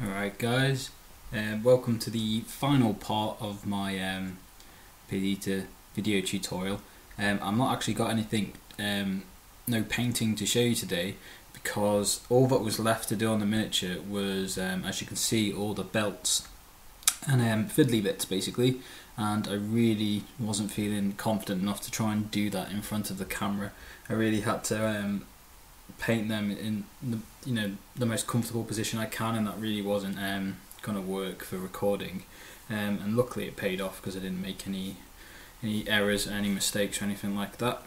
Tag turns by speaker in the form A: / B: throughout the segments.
A: Alright guys, welcome to the final part of my Perdita video tutorial. I've not actually got anything, no painting to show you today, because all that was left to do on the miniature was, as you can see, all the belts and fiddly bits basically, and I really wasn't feeling confident enough to try and do that in front of the camera. I really had to paint them in the most comfortable position I can, and that really wasn't going to work for recording, and luckily it paid off because I didn't make any errors or any mistakes or anything like that,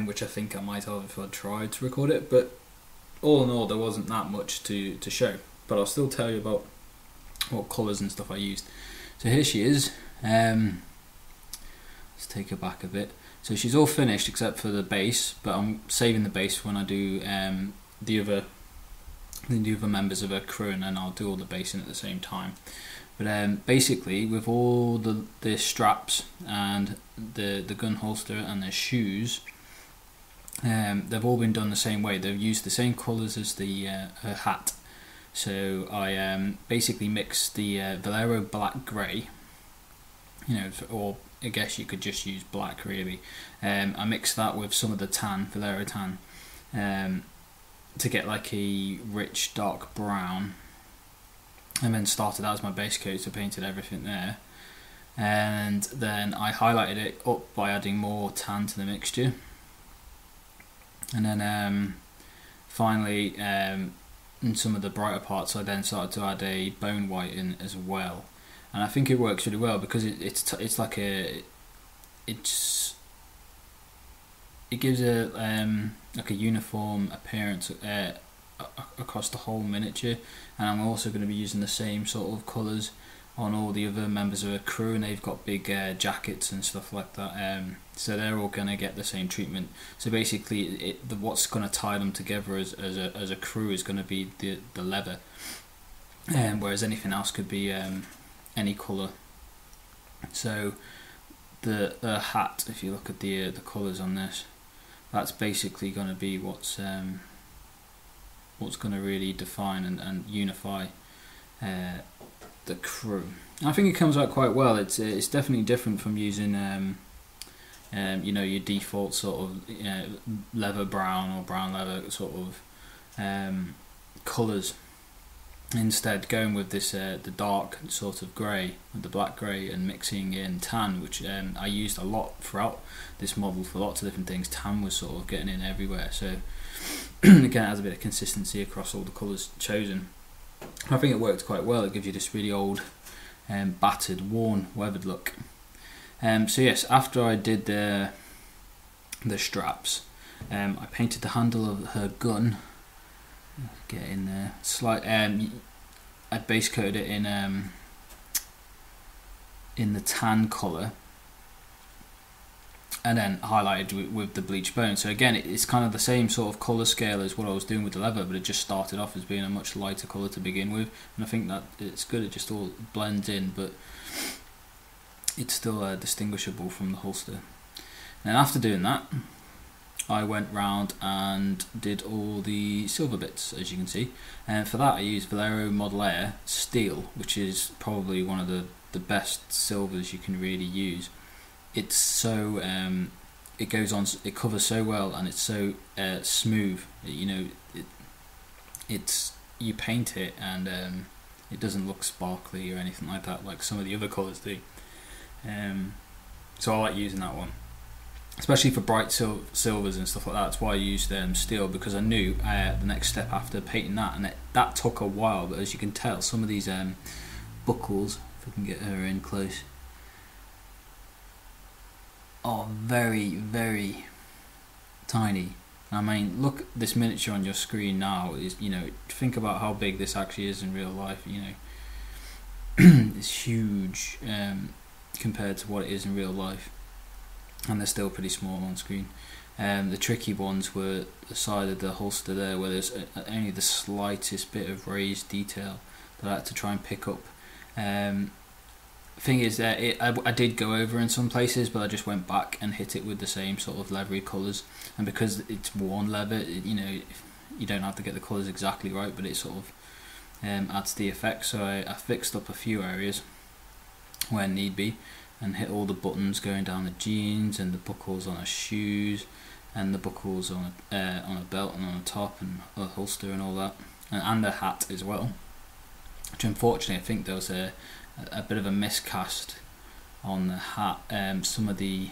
A: which I think I might have if I'd tried to record it. But all in all, there wasn't that much to show, but I'll still tell you about what colours and stuff I used. So here she is. Let's take her back a bit. So she's all finished except for the base, but I'm saving the base when I do the other members of her crew, and then I'll do all the basing at the same time. But basically, with all the straps and the gun holster and the shoes, they've all been done the same way. They've used the same colours as her hat. So I basically mixed the Valero black grey, or I guess you could just use black really. I mixed that with some of the Valero tan, to get like a rich dark brown, and then started that as my base coat, so painted everything there. And then I highlighted it up by adding more tan to the mixture, and then finally in some of the brighter parts I then started to add a bone white in as well. And I think it works really well because it gives a like a uniform appearance across the whole miniature. And I'm also going to be using the same sort of colours on all the other members of the crew, and they've got big jackets and stuff like that, so they're all going to get the same treatment. So basically what's going to tie them together as a crew is going to be the leather, whereas anything else could be any colour. So the hat, if you look at the colours on this, that's basically going to be what's going to really define and unify the crew. I think it comes out quite well. It's definitely different from using your default sort of leather brown or brown leather sort of colours. Instead, going with this the dark sort of grey, with the black grey, and mixing in tan, which I used a lot throughout this model for lots of different things. Tan was sort of getting in everywhere, so again it has a bit of consistency across all the colours chosen. I think it worked quite well. It gives you this really old, battered, worn, weathered look. So yes, after I did the straps, I painted the handle of her gun. Get in there. I base coated it in the tan colour, and then highlighted with the bleached bone. So again, it's kind of the same sort of colour scale as what I was doing with the leather, but it just started off as being a much lighter colour to begin with, and I think that it's good. It just all blends in, but it's still distinguishable from the holster. And after doing that, I went round and did all the silver bits, as you can see, and for that I used Valero Model Air Steel, which is probably one of the best silvers you can really use. It's so it goes on, it covers so well, and it's so smooth. It's you paint it and it doesn't look sparkly or anything like that, like some of the other colours do. So I like using that one, especially for bright silvers and stuff like that. That's why I used steel, because I knew the next step after painting that, and that took a while. But as you can tell, some of these buckles, if I can get her in close, are very, very tiny. I mean, look, this miniature on your screen now is, think about how big this actually is in real life. It's huge compared to what it is in real life, and they're still pretty small on screen. The tricky ones were the side of the holster there, where there's only the slightest bit of raised detail that I had to try and pick up. Thing is that I did go over in some places, but I just went back and hit it with the same sort of leathery colours, and because it's worn leather, you don't have to get the colours exactly right, but it sort of adds to the effect. So I fixed up a few areas where need be, and hit all the buttons going down the jeans, and the buckles on her shoes, and the buckles on a belt and on a top, and a holster and all that, and the hat as well. Which unfortunately I think there was a bit of a miscast on the hat. Some of these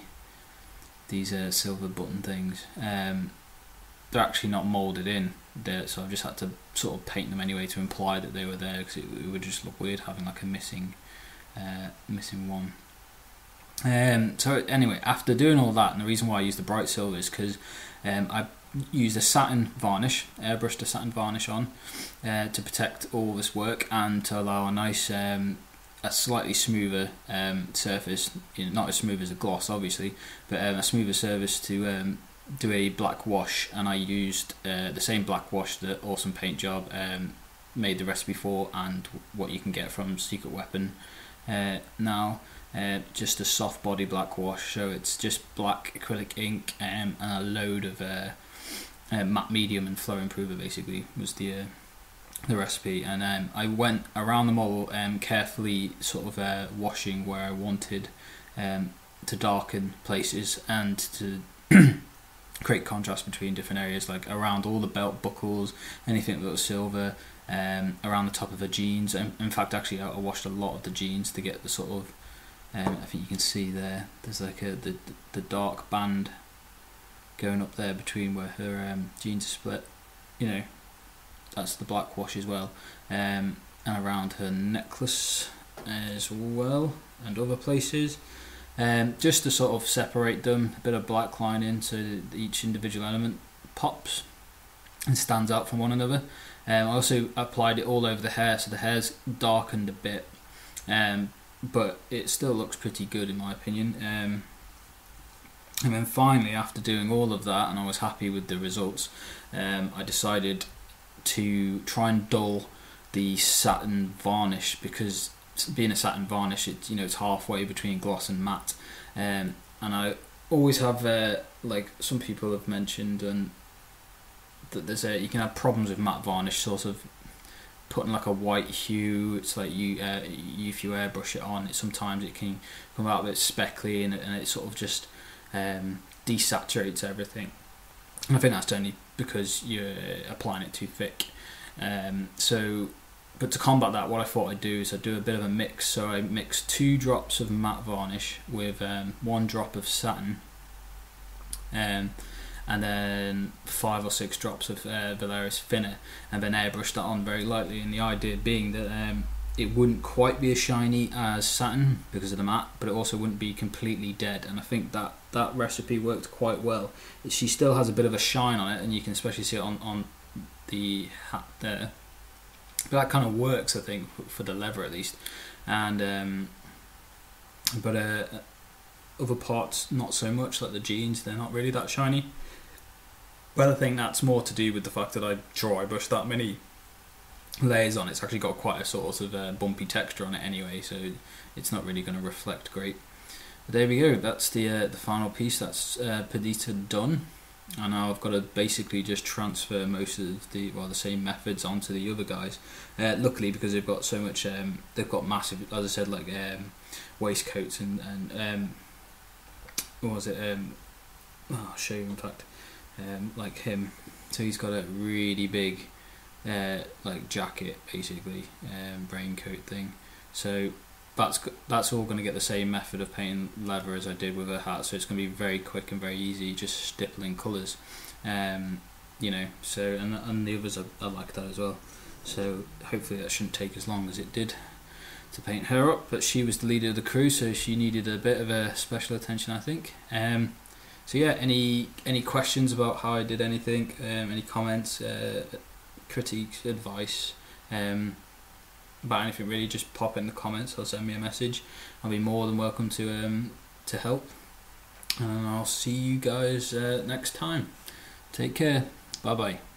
A: silver button things, they're actually not moulded in there, so I've just had to sort of paint them anyway to imply that they were there, because it would just look weird having like a missing one. So anyway, after doing all that, and the reason why I used the bright silver is because I used a satin varnish, airbrushed a satin varnish on to protect all this work and to allow a nice, a slightly smoother surface, not as smooth as a gloss obviously, but a smoother surface to do a black wash. And I used the same black wash that Awesome Paint Job made the recipe for, and what you can get from Secret Weapon now. Just a soft body black wash, so it's just black acrylic ink and a load of matte medium and flow improver basically was the recipe. And I went around the model carefully sort of washing where I wanted to darken places and to create contrast between different areas, like around all the belt buckles, anything that was silver, around the top of the jeans. In fact, actually I washed a lot of the jeans to get the sort of I think you can see there's like the dark band going up there between where her jeans are split. That's the black wash as well, and around her necklace as well, and other places, just to sort of separate them, a bit of black line in so that each individual element pops and stands out from one another. I also applied it all over the hair, so the hair's darkened a bit, but it still looks pretty good in my opinion. And then finally, after doing all of that, and I was happy with the results, I decided to try and dull the satin varnish, because being a satin varnish, it's halfway between gloss and matte. And I always have like some people have mentioned, and that you can have problems with matte varnish sort of putting like a white hue. It's like if you airbrush it on, sometimes it can come out a bit speckly, and it sort of just desaturates everything. And I think that's only because you're applying it too thick. But to combat that, what I thought I'd do is I'd do a bit of a mix. So I mixed 2 drops of matte varnish with 1 drop of satin, and then 5 or 6 drops of Valeris thinner, and then airbrushed that on very lightly. And the idea being that it wouldn't quite be as shiny as satin because of the matte, but it also wouldn't be completely dead. And I think that recipe worked quite well. She still has a bit of a shine on it, and you can especially see it on the hat there. But that kind of works, I think, for the leather at least. And but other parts not so much, like the jeans, they're not really that shiny. But I think that's more to do with the fact that I dry brushed that many layers on. It's actually got quite a sort of bumpy texture on it anyway, so it's not really going to reflect great. But there we go, that's the final piece. That's Perdita done. And now I've got to basically just transfer most of the same methods onto the other guys. Luckily, because they've got so much, they've got massive, as I said, like waistcoats and what was it? I'll show you in fact. Like him, so he's got a really big like jacket basically, raincoat thing. So that's all going to get the same method of painting leather as I did with a hat, so it's going to be very quick and very easy, just stippling colours. So and the others are like that as well, so hopefully that shouldn't take as long as it did to paint her up. But she was the leader of the crew, so she needed a bit of a special attention, I think. So yeah, any questions about how I did anything, any comments, critiques, advice, about anything really, just pop in the comments or send me a message. I'll be more than welcome to help. And I'll see you guys next time. Take care. Bye bye.